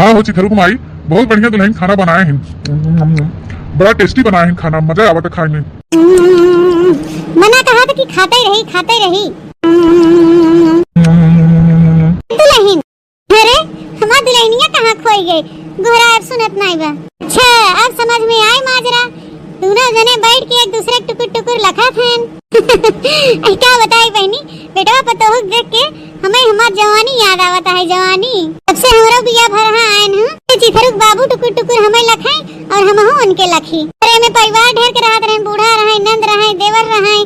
हाँ हो चिथरू कुमाई, बहुत बढ़िया दुल्हन खाना बनाए हैं, बड़ा टेस्टी बनाए हैं खाना, मजा आवत खाए में। मना कहा था कि खाते रही। दुल्हन, अरे हमार दुल्हनिया कहाँ खोई गई? गोरा अब सुनत नहीं बा। अच्छा अब समझ में आए माजरा, दोनों जने बैठ के एक दूसरे टुकुर टुकुर लखा थे। क्या बताई बहनी, बेटवा पतोह देख के हमें हमार जवानी याद आवता है। जवानी तब से हमारा बिया भर आए न चिथरुक बाबू टुकुर टुकुर हमें लखाई और हम हो उनके लखी। अरे में परिवार ढेर के रहत रहे, बूढ़ा रहे, नंद रहे, देवर रहे,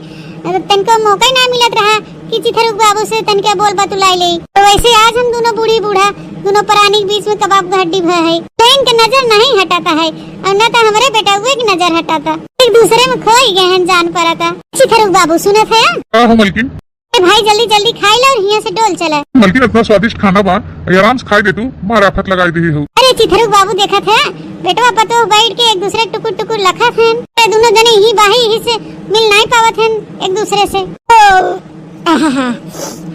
तनको मौका ना मिलत रहा कि चिथरुक बाबू से तनके बोल बतुलाई ले। तो वैसे आज हम दोनों बूढ़ी बूढ़ा दोनों प्राणी के बीच में कबाब का हड्डी भर है, तो इनके नजर नहीं हटाता है और न तो हमारे बेटा हुए की नजर हटाता, एक दूसरे में खोई गए हैं जान पड़ा था। चिथरुक बाबू सुनत है? हाँ मलकिन। भाई जल्दी जल्दी खाई लो और यहाँ से डोल चला। मलकिन इतना स्वादिष्ट खाना बा, आराम से खाई दे तू, मारा आफत लगाई दी हो। अरे चिथरुक बाबू देखा था बेटवा पतो बैठ के एक दूसरे टुकुर टुकुर लखा थे, दोनों जने ही बाही ही से मिल नहीं पावत हैं एक दूसरे से।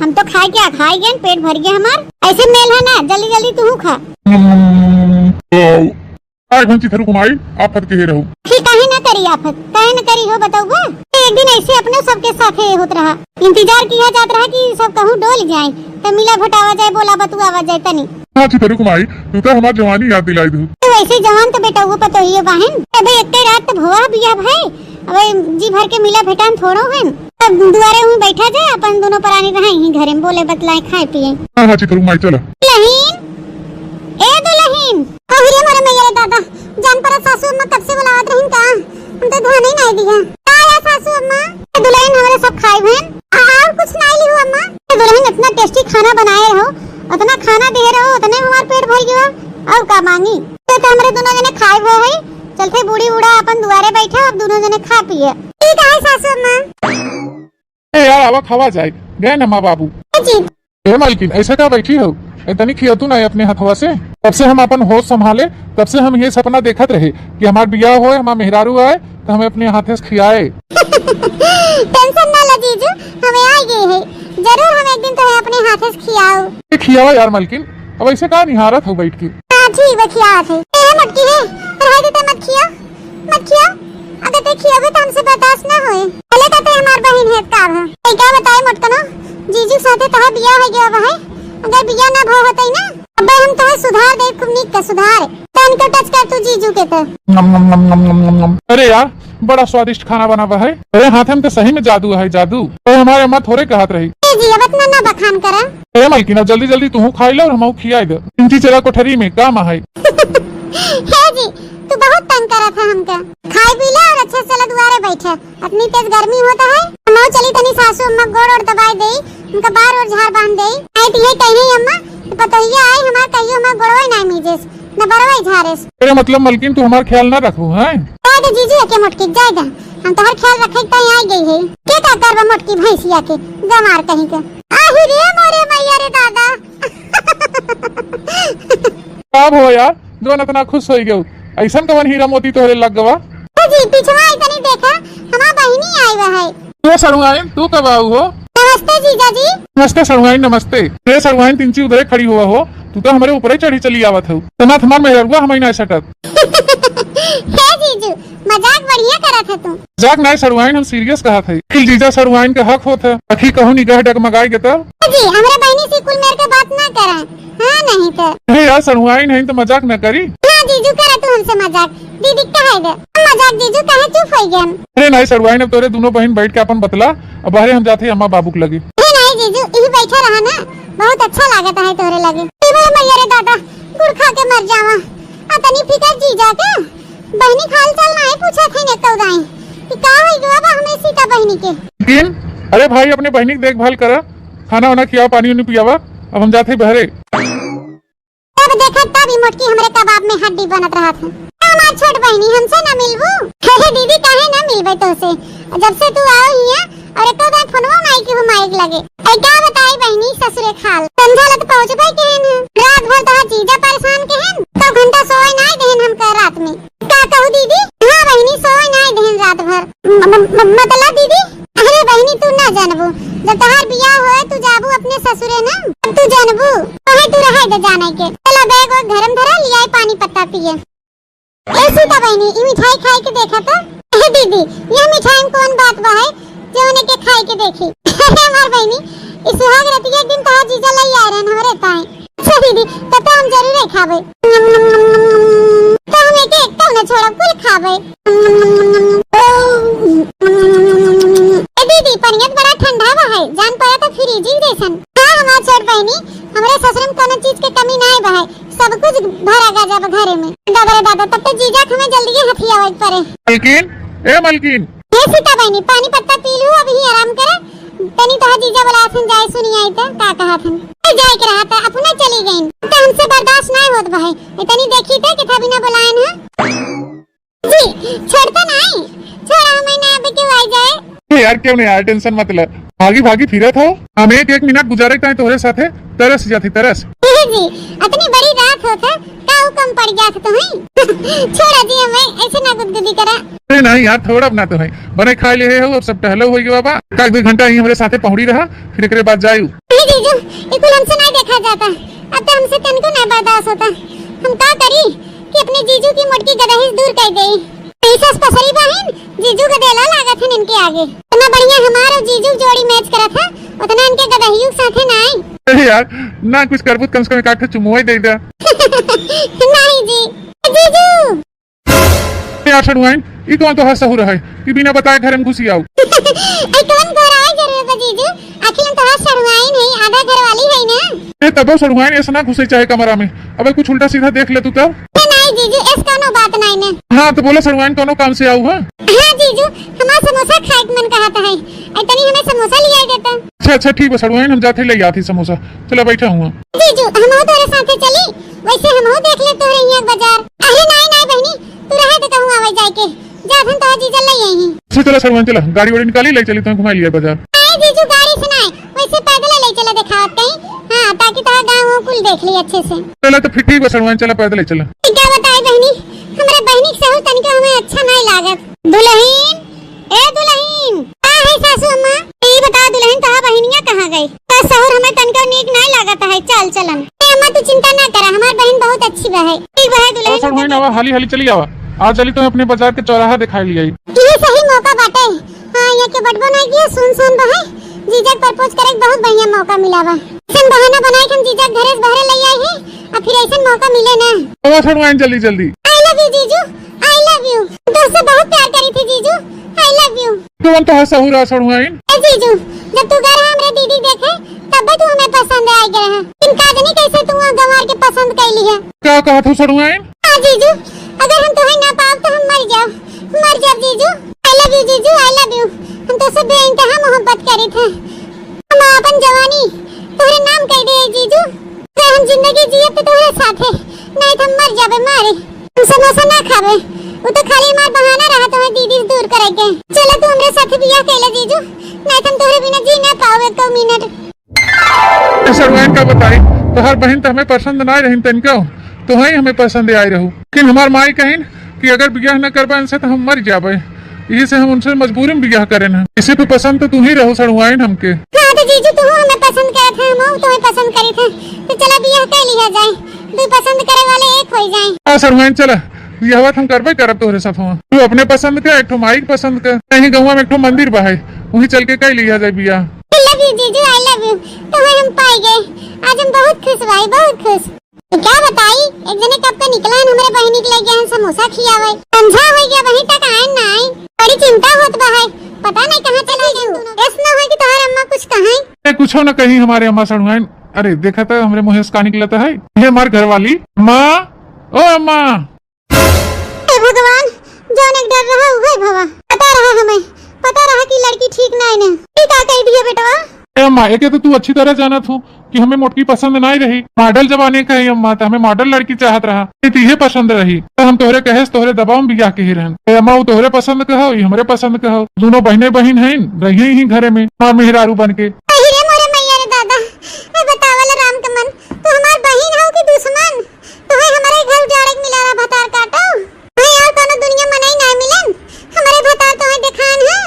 हम तो खाए गए, पेट भर गया हमार। ऐसे मेल है ना, जल्दी जल्दी तू खा। चिथरू कुमाई आफत के रहो। काहे ना करी आफत, काहे ना करी हो बताऊगा। एक दिन ऐसे अपने सबके साथ होत रहा, इंतजार किया जात रहा कि सब कहूँ डोल जाए, तो मिला भटावा जाए, बोला बतुआवा जाए तनी। हाँ चिथरू कुमाई, तू तो हमार जवानी याद दिलाई दू। तो वैसे जवान तो बेटा वो पतो ही बहन, अबे एक रात तो भवा बिया भाई, अबे जी भर के मिला भेटान थोड़ो है। तब दुआरे में बैठा जाए, अपन दोनों प्राणी रहे ही घरे में, बोले बतलाए खाए पिए। हाँ चिथरू कुमाई चलो। दुल्हन, ए दुल्हन, कहिए मारे मैया रे दादा, जान पर सासू अम्मा कब से बुलावत रहिन का, हम तो ध्यान ही नहीं दिया। आया सासू अम्मा, दुल्हन हमारे सब खाए बहन, और कुछ नहीं ली हो अम्मा। दुल्हन इतना टेस्टी खाना बनाए रहो, उतना खाना दे रहो, उतने हमार पेट भर गया, अब का मांगी। तो हमारे दोनों जने खाए हुए है, चलते बूढ़ी बूढ़ा अपन दुआरे बैठा, अब दोनों जने खा पिए। ठीक है सासू अम्मा। ए यार आवा खावा जाए, गए ना माँ बाबू। जी ए मालकिन ऐसा क्या बैठी हो, इतनी खिया तू नहीं अपने हथवा से। तब से हम अपन होश संभाले, तब से हम ये सपना देखत रहे कि हमार बियाह होए, हमार मेहरारू आए तो हमें अपने हाथे से खियाए। टेंशन ना लो जीजू, हमें आ गई है, जरूर हम एक दिन तुम्हें अपने हाथे से खियाओ। खियावा यार मालकिन, अब ऐसे कहा निहारत हो बैठ के। हाँ ठीक है खियात है। ए मटकी है, रह देते मत खिया, अगर ते खियाओगे तो हमसे बर्दाश्त ना होए। पहले कहते हमार बहन है का है, ए क्या बताए मटकनो, जीजू साथे तहा बियाह है गया है, अगर बियाह ना भाव होतई ना, अबे हम तोहे सुधार दे, खूब नीक का सुधार, तन को टच कर तू जीजू के तो। नम। अरे यार बड़ा स्वादिष्ट खाना बना हुआ है, अरे हाथ में तो सही में जादू है, जादू। तो हमारे अम्मा थोड़े कहत रही। जी अब इतना ना बखान करा। ए मालकिन अब जल्दी जल्दी तू खाई लो और हम खियाई दे, इंची चला कोठरी में काम है। हे जी तू बहुत तंग करा था हमका, खाई पी ले और अच्छे से दुआरे बैठे, इतनी तेज गर्मी होता है। हम चली तनी सासू अम्मा गोड़ और दबाई दे, उनका बार और झाड़ बांध दे। आई तो ये कहीं अम्मा पतोहिया आई हमार कहियो हमार गोड़वा ना मीजेस न बरवाई झारेस। तेरे मतलब मलकिन तू हमार ख्याल ना रखू हैं? ए दे जीजू के मोटकी जायदा, हम तोहर ख्याल रखे त आई गई है। के का करबा मोटकी भैंसिया के जमार कहीं के। आही रे मोरे मैया रे दादा। अब हो यार जो इतना खुश हो गयो, ऐसा कवन हीरा मोती तोहरे लग गवा। जी पिछवा इतनी देखा हमार बहिनी आई हुआ है। तू सरुआइन तू कब आऊ हो? नमस्ते जीजा जी। नमस्ते सरुआइन नमस्ते। रे सरुआइन तिंची उधरे खड़ी हुआ हो, तू तो हमारे ऊपर ही चढ़ी चली आवत हो, तना हमार मेहरवा हमें ना सटत। हे जीजू मजाक बढ़िया करत है तू। मजाक नहीं सरुआइन, हम सीरियस कहा थे कि जीजा सरुआइन का हक होता है, अखी कहूं निगाह डगमगाई के तब। जी हमरे बहनी से कुल मेरे के बात ना करा, हां नहीं तो। हे यार सरुआइन है तो मजाक न करी। हां जीजू करे तू हमसे मजाक, दीदी कहे दे मजाक, जीजू कहे चुप हो गए। अरे नहीं सरुआइन, अब तोरे दोनों बहन बैठ के अपन बतला, अब बाहर हम जाते अम्मा बाबू के लगे। नहीं जीजू यही बैठा रहा ना, बहुत अच्छा लागत है तोरे लगे। मैया रे दादा गुड़ खा के मर जावा, अतनी फिकर जीजा के बहनी खाल चल नहीं पूछा थे ने तो दाई कि का होई गवा बा हमें सीता बहनी के। लेकिन अरे भाई अपने बहनी की देखभाल करा, खाना वाना खिया, पानी उनी पियावा, अब हम जाते बहरे। तब देखा तब मोटकी हमरे कबाब में हड्डी बनत रहा था। हमार छोट बहनी हमसे ना मिलबू? अरे दीदी काहे ना मिलबे तो से, जब से तू आओ हिया अरे तो मैं फोनवा माई के माइक लगे। ऐ क्या बताई बहनी ससुरे खाल समझालत पहुंचबे केहन है, रात भर तो जीजा परेशान केहन, तो घंटा सोए नहीं देहन हम का रात में। का कहू दीदी? हां बहनी सोए नहीं देहन रात भर। मतलब दीदी अरे बहनी तू ना जानबू, जब तहार बियाह होए तू जाबू अपने ससुरे ना, तू जानबू कहे तू रहे दे जाने के। चलो चला बैग और गरम धरा लिया पानी पत्ता पिए। ए सीता बहनी ई मिठाई खाई के देखा तो। ए दीदी ये मिठाई में कौन बात बा है जो ने के खाई के देखी। हमार बहनी इस सुहाग रात एक दिन तहार जीजा लई आ रहन हमरे ताई। अच्छा दीदी तो हम जरूर खाबे। तो हम एक एक न छोड़ा कुल खाबे। ए दीदी पनियत बड़ा ठंडा बा है जान पड़ा तो फ्रिज जैसन। हां हमार छोट बहनी हमरे ससुर में कोनो चीज के कमी नहीं बा है सब कुछ भरा गया जब घरे में। दादा रे दादा तब तो जीजा हमें जल्दी हथिया आवे पड़े। मलकिन ए मलकिन हे सीता बहनी पानी पत्ता पी लूं अभी आराम करे तनी तो जीजा बोला थन जाए सुनी आई तो का कहा थन जाए के रहा था अपना चली गई तो हमसे बर्दाश्त नहीं होत भाई इतनी देखी थे कि था बिना बुलाए ना जी छोड़ता नहीं छोड़ा हमें ना अभी क्यों आई जाए यार क्यों नहीं यार टेंशन मत ले भागी भागी फिरत हो हम एक मिनट गुजारे का तोहरे साथे तरस जाती तरस जी इतनी बड़ी रात होता का हुक्म पड़ गया था तुम्हें छोड़ा जी हमें ऐसे ना गुदगुदी करा। अरे नहीं यार थोड़ा अपना तो है बने खा लिए हो अब सब टहलो होई बाबा का 2 घंटा ही हमारे साथे पहुंची रहा फिर एकरे बाद जायू। नहीं जीजू ये कुल हमसे नहीं देखा जाता अब तो हमसे तनको नहीं बर्दाश्त होता हम का करी कि अपने जीजू की मोटकी गदहिस दूर कर देई। पैसा पसरी बहन जीजू का देला लागत है इनके आगे इतना बढ़िया हमारा जीजू जोड़ी मैच करा था उतना इनके गदहियों साथे नहीं। अरे यार ना कुछ करबूत कम से कम एक आठ चुमुआ दे दे। नहीं जी जीजू यार सड़ुआइन ई कौन तो हंस हो रहा है कि बिना बताए घर में घुसी आऊ। आई कौन घर आए जरूर बा जीजू आखिर हम तो हाथ सड़ुआइन है आधा घर वाली है ना। ए तब सड़ुआइन ऐसा ना घुसे चाहे कमरा में अब कुछ उल्टा सीधा देख ले तू तब। नहीं जीजू इस कोनो बात नहीं ना। हाँ तो बोला सड़ुआइन कोनो काम से आऊ। हां जीजू हमारा समोसा खाए मन कहता है इतनी हमें समोसा ले आई देता। अच्छा ठीक है सड़ुआइन हम जाते ले आती समोसा चलो बैठा हूं जीजू हम हो तोरे साथे चली वैसे हम हो देख ले तोरे यहां बाजार। अरे नहीं बहनी तू रहे तो कहूं आवे जाए के जा हम तो जीजा ले आई हैं। चलो सड़ुआइन चला गाड़ी वाड़ी निकाली ले चली तो घुमा लिया बाजार। नहीं जीजू गाड़ी से नहीं वैसे पैदल ले चले दिखावत कहीं हां ताकि तारा गांव कुल देख ली अच्छे से। चला तो फिर ठीक है सड़ुआइन चला पैदल चला। क्या बताए बहनी हमारे बहनी सहु तनिक हमें अच्छा नहीं लागत। दुल्हन ए दुल्हन का है सासू अम्मा ये बता दुल्हन तो बहनियां कहां गई का सहर हमें तनिक नीक नहीं लागत है चल चलन। ए अम्मा तू चिंता ना कर हमार बहन बहुत अच्छी है ठीक है दुल्हन। सड़ुआइन आवा हाली हाली चली आवा आज चली तो अपने बाजार के चौराहा दिखाई लिया ये सही मौका बाटे। हां ये के बटबो नहीं किया सुन बहे जीजा प्रपोज करे बहुत बढ़िया मौका मिला बा सन बहाना बनाए हम जीजा घरे से बाहर ले आई है अब फिर ऐसा मौका मिले ना। आवा सड़ुआइन जल्दी आई लव यू जीजू आई लव यू दोस्त बहुत प्यार करी थी जीजू आई लव यू। कौन तो हंसा हो रहा सड़ुआइन। ए जीजू जब तू घर हमरे दीदी देखे तब तू हमें पसंद आई गए है इन का जानी कैसे तू गंवार के पसंद कैली है। क्या कहा तू सड़ुआइन। हां जीजू अगर हम तुम्हें ना पाओ तो हम मर जाओ जीजू आई लव यू जीजू आई लव यू हम तो सब बेइंतहा मोहब्बत करी थे हम अपन जवानी तोरे नाम कह दे जीजू तो हम जिंदगी जिए तो तोरे साथे नहीं तो हम मर जाबे मारे हम समोसा ना खाबे वो तो खाली मार बहाना रहा तुम्हें दीदी से दूर करे के। चलो तू हमरे साथ बियाह कैले जीजू नहीं तो हम तोरे बिना जी ना पाओ एक मिनट। सड़ुआइन का बताई तो हर बहन तो हमें पसंद ना रही तनिका तो ही हमें पसंद आई रहू लेकिन हमार माई कहिन कि अगर बियाह न करबा इनसे तो हम मर जाबे यही से हम उनसे मजबूरी में बियाह करे ना इसी पे पसंद तो तू ही रहू सड़ुआइन हमके। हां तो जीजू तू हमें पसंद करे थे हम तुम्हें पसंद करी थे तो चला बियाह कर लिया जाए दो पसंद करे वाले एक हो जाए। हां सड़ुआइन चला बियाह हम करबे करब तोरे साथ हुआ तू अपने पसंद के एक ठो माई पसंद के कहीं गांव में एक ठो मंदिर बा है वहीं चल के कर लिया जाए बियाह। आई लव यू जीजू आई लव यू तो हम पाई गए आज हम बहुत खुश भाई बहुत खुश। क्या बताई एक जने कब का निकला है हमारे बहनी के ले गए समोसा खियावे समझा हो गया वहीं तक आए ना आए बड़ी चिंता होत बा है पता नहीं कहां चले गए ऐसा ना हो कि तुम्हारी अम्मा कुछ कहें। कुछ ना कहीं हमारे अम्मा सड़ुआइन अरे देखा था हमारे मुंह से का निकलता है ये हमारे घर वाली माँ ओ अम्मा। भगवान जान एक डर रहा है भवा पता रहा कि लड़की ठीक नहीं है ठीक आ कह दिया बेटा। अम्मा एक तो तू अच्छी तरह जाना थू कि हमें मोटकी पसंद नहीं रही मॉडल जमाने का है अम्मा तो हमें मॉडल लड़की चाहत रहा तुझे पसंद रही तो हम तोहरे कहे तोहरे दबाव में बियाह के ही रहन अम्मा वो तोहरे पसंद कहो ये हमरे पसंद कहो दोनों बहने बहन हैं रही ही घरे में माँ मेहरारू बन के। दादा बतावल राम के मन तो हमार बहन हो कि दुश्मन तो है हमारे घर उजाड़े मिला रहा भतार काटो है और कोनो दुनिया में नहीं मिलन हमारे भतार तो है दिखान है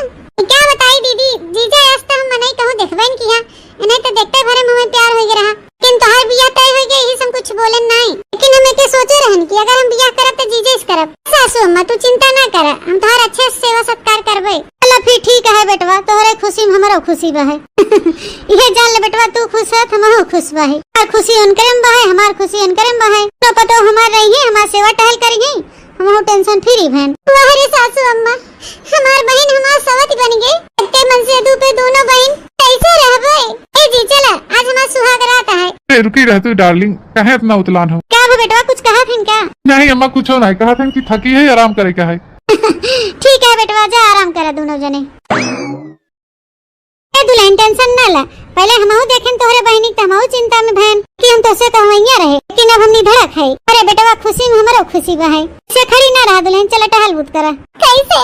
क्या बताई दीदी जीजा रास्ता हम नहीं कहूं देखबन किया इन्हें तो देखते भरे में प्यार हो गया रहा लेकिन तोहर बियाह तय हो गया यही सब कुछ बोलन नहीं लेकिन हम एके सोचे रहन कि अगर हम बियाह करब तो जीजेस करब। सासू अम्मा तू चिंता ना कर, हम तोहर अच्छे से सेवा सत्कार करबे। चलो फिर ठीक है बेटवा, तोहरे खुशी में हमरो खुशी बहे। ये जान ले बेटवा, तू खुश है तो हमहु खुश बहे। और खुशी उनकरे में बहे, हमार खुशी उनकरे में बहे। तो पतो हमार रही है, हमार सेवा टहल करेंगे, हमहु टेंशन फ्री बहन। तुम्हारे सासू अम्मा हमार बहन हमार सवत बन गई। इतने मन से दू पे दोनों बहन कैसे रहबे। ए जी चला, आज हमार सुहाग रात है। रुकी रह तू डार्लिंग, कहे इतना उतलान हो। क्या हो बेटवा, कुछ कहा फिर क्या? नहीं अम्मा कुछ नहीं कहा था कि थकी है, आराम करे क्या है। ठीक है बेटवा, जा आराम करा दोनों जने। ए दुल्हन टेंशन ना ला, पहले हमहु देखें तोहरे बहनी त हमहु चिंता में बहन कि हम तोसे कहवैया रहे, लेकिन अब हमनी धड़क है। अरे बेटवा खुशी में हमरो खुशी बहे। से खड़ी ना रहा दुल्हन, चला टहल बूत करा। कैसे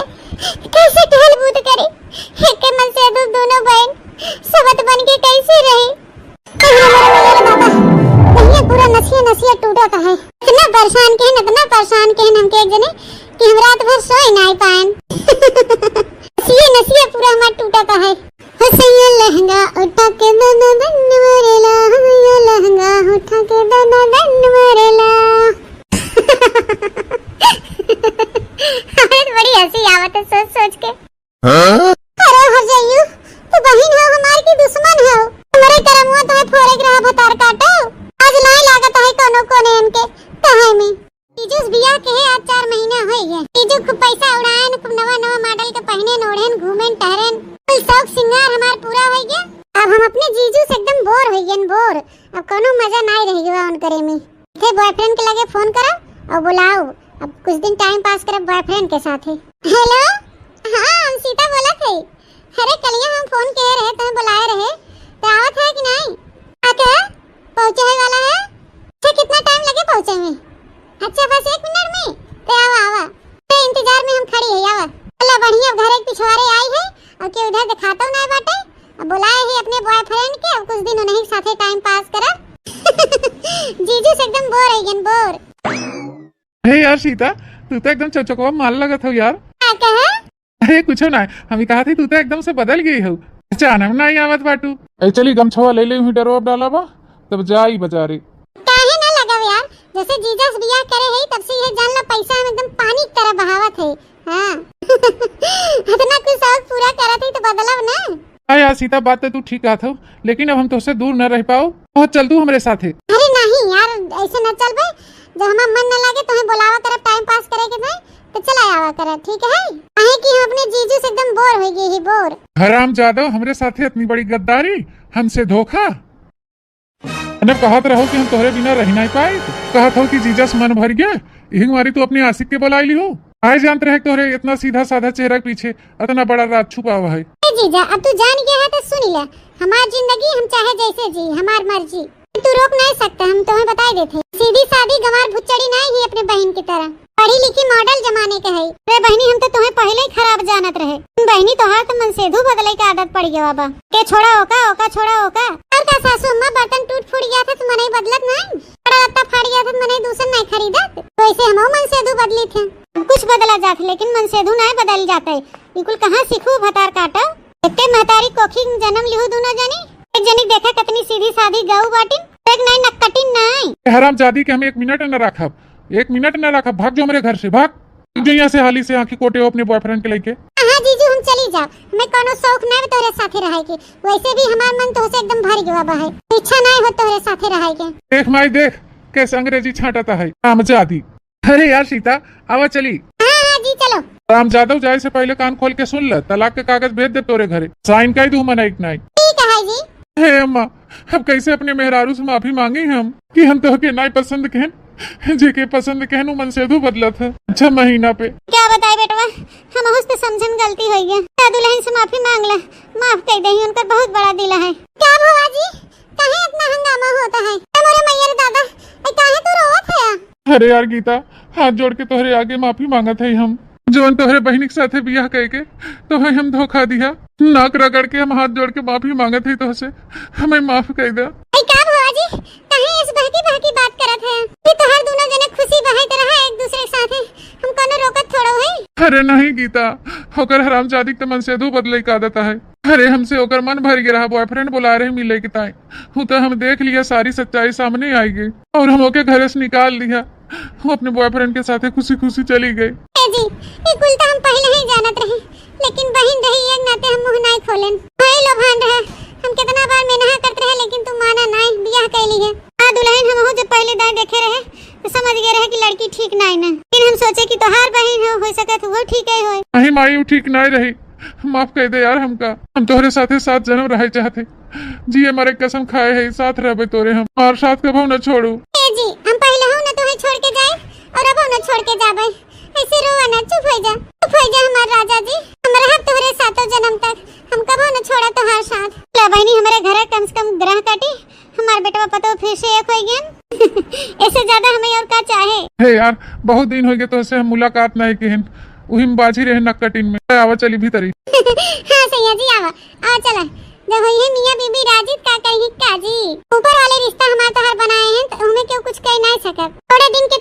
कैसे टहल बूत करे? एक के मन से दोनों बहन सबत बन के कैसे रहे? ये पूरा नसिया नसिया टूटा का है। इतना परेशान के हैं, इतना परेशान के हैं हमके एक जने कि हम रात भर सोए ना पाएं। नसिया नसिया पूरा हमारा टूटा का है। हसैया लहंगा उठा के दना दन मरेला, हसैया लहंगा उठा के दना दन मरेला। बड़ी हंसी आवत है सोच सोच के। अरे हरजाइयो, तू बहन हो हमार की दुश्मन हो? हमारे करमुआ तो है फोरे ग्रह भतार काटो। आज लाई लागत है कोनो कोने इनके कहे में। तीजस बियाह के है आज 4 महीना हो गए। तीजु खूब पैसा उड़ाएन, खूब नवा नवा मॉडल के पहने ओढ़ेन, घूमेन टहरेन, कुल शौक सिंगार हमार पूरा हो गया। अब हम अपने जीजू से एकदम बोर हो गए, बोर। अब कोनो मजा नहीं रह गया उन करे में। थे बॉयफ्रेंड के लगे फोन करा और बुलाओ, अब कुछ दिन टाइम पास करब बॉयफ्रेंड के साथ। हेलो, हां हम सीता बोला थे। अरे कलिया हम फोन किए रहे, तुम्हें बुलाए रहे, तो आवत है कि नहीं? आके पहुंचे वाला है? अच्छा कितना टाइम लगे पहुंचे में? अच्छा बस 1 मिनट में तो आवा आवा, तो इंतजार में हम खड़ी है। आवा अल्लाह बढ़िया, घर एक पिछवाड़े आई है और के उधर दिखाता ना बाटे। अब बुलाए ही अपने बॉयफ्रेंड के, अब कुछ दिन उन्हीं साथे टाइम पास करा। जीजू से एकदम बोर है गन, बोर। हे यार सीता, तू तो एकदम चौचकवा माल लगत हो यार। क्या कहा? अरे कुछ ना, हम कहा थी तू तो एकदम से बदल गई हो। अचानक नहीं आवत बाटू। चली गमछवा ले ले हुई डरो अब डाला बा, तब जाई बाजारे। काहे ना लगाव यार, जैसे जीजस बियाह करे है तब से ये जान ला पैसा हम एकदम पानी की तरह बहावत है। हां इतना कुछ शौक पूरा करत है तो बदलाव ना। हाँ यार सीता, बात तो तू ठीक कहत हो, लेकिन अब हम तुझसे दूर न रह पाओ। तो चल तू हमारे साथे। अरे नहीं यार, ऐसे न चल भाई। जब हमारा मन न लगे तो हमें बुलावा करब टाइम पास करे के भाई, तो चला आवा कर, ठीक है? काहे कि हम अपने जीजू से एकदम बोर हो गए ही, बोर। हराम जादव, हमरे साथे इतनी बड़ी गद्दारी, हमसे धोखा। मैंने कहत रहो कि हम तोहरे बिना रह नहीं पाए, कहत हो कि जीजा से मन भर गया, यही मारी तू अपनी आशिक के बुलाई ली हो। आए जानते रहे तोहरे इतना सीधा साधा चेहरा के पीछे इतना बड़ा राज छुपा हुआ है। जीजा अब तू जान गया है तो सुन ले, हमार जिंदगी हम चाहे जैसे जी, हमार मर्जी, तू रोक नहीं सकता। हम तुम्हें बताई देते, सीधी सादी गंवार भुच्चड़ी नहीं ही अपने बहन की तरह, पढ़ी लिखी मॉडल जमाने के है। रे बहनी, हम तो तुम्हें पहले ही खराब जानत रहे। बहनी तोहार तो मन सेधु बदले की आदत पड़ गया बाबा के। छोड़ा ओका ओका छोड़ा ओका। और का सासू अम्मा बर्तन टूट फूट गया था तो मने बदलत नहीं, बड़ा लत्ता फाड़ गया था तो मने दूसरा नहीं खरीदत। तो ऐसे हम मन सेधु बदली थे, कुछ बदला जात लेकिन मन सेधु नहीं बदल जाता है। बिल्कुल कहाँ सीखू भतार काटा। इतने महतारी कोखी जन्म लिहू दोनों जनी, एक जनी देखा कितनी सीधी सादी गऊ बाटिन, एक नहीं नक्कटिन नहीं। हराम जादी के हम 1 मिनट न रखब, 1 मिनट न रखब। भाग जो मेरे घर से, भाग जो यहाँ से हाली से आंखी कोटे हो अपने बॉयफ्रेंड के लेके। हाँ जीजू हम चली जाओ, मैं कोनो शौक नहीं तोरे साथे रहे के। वैसे भी हमार मन तो से एकदम भर गया बा है, इच्छा नहीं हो तोरे साथे रहे के। देख माई देख कैसे अंग्रेजी छाटता है राम जादी। अरे यार सीता आवा चली। हाँ जी चलो। राम जादव जाए से पहले कान खोल के सुन ल, तलाक के कागज भेज दे तोरे घरे, साइन कर दूं मना एक नाई। ठीक है जी। हे अम्मा, अब कैसे अपने मेहरारू से माफी मांगी हम कि हम तो के नाई पसंद कहन, जेके पसंद कहनु मन से दू बदलत है। अच्छा महीना पे क्या बताए बेटवा, हम उस पे समझन गलती हो गया। दुल्हन से माफी मांग ला, माफ कर दही, उनका बहुत बड़ा दिल है। क्या भवा जी, काहे इतना हंगामा होता है? हमारे मैयर दादा, काहे तू रोवत है? अरे यार गीता, हाथ जोड़ के तोहरे आगे माफी मांगत है हम, जो तोहरे बहनी के साथे बियाह करके तो हम धोखा दिया। नाक रगड़ के हम हाथ जोड़ के माफी मांगत है तो से हमें माफ कर दे। क्या भवा जी, काहे इस बहकी बात करत है? कि तोहर दोनों जने खुशी बहाइत रहा एक दूसरे के साथे, हम कोनो रोकत थोड़ो है। अरे नहीं गीता, होकर हरामजादी के मन से दू बदले का आदत है। अरे हमसे होकर मन भर गया, बॉयफ्रेंड बुला रहे मिले के ताई। हूँ तो हम देख लिया, सारी सच्चाई सामने आई गई और हम ओके घर से निकाल दिया। वो अपने बॉयफ्रेंड के साथ खुशी खुशी चली गई। जी ये कुल तो हम पहले ही जानत रहे, लेकिन बहन रही एक नाते हम मुंह नहीं खोलेन। भाई लोभान रहा, हम कितना बार मेनहा करते रहे लेकिन तू माना नहीं, बियाह कैली है। आ दुल्हन हम हो जब पहले दाई देखे रहे तो समझ गए रहे कि लड़की ठीक नहीं ना, लेकिन हम सोचे कि तोहार बहन हो सके तो वो ठीक ही होए। नहीं माई, वो ठीक नहीं रही, माफ कर दे यार हमका। हम तोहरे साथे 7 जन्म रहे चाहते, जिए मरे कसम खाए है साथ रहबे तोरे हम, और साथ कबो न छोड़ू। जी हम पहले हो ना तुम्हें छोड़ के जाए और अब हो ना छोड़ के जाबे। ऐसे रोवा ना, चुप हो जा, चुप हो जा हमार राजा जी। हम रहब तोहरे 7 जन्म तक, हम कबो न छोड़ा तोहार साथ। ला बहनी हमारे घर कम से कम ग्रह काटी, हमार बेटवा पतो फिर से एक हो गया। ऐसे ज्यादा हमें और का चाहे। हे यार बहुत दिन हो गए तो से हम मुलाकात नहीं किहन, वही में बाजी रहे नक्कटिन में। आवा चली भीतरी। हाँ सैया जी आवा आवा चला। जब होई है मियां बीबी राजी का कही काजी, ऊपर वाले रिश्ता हमार तोहार बनाए हैं तो हमें क्यों कुछ कह नहीं सकत। थोड़े दिन के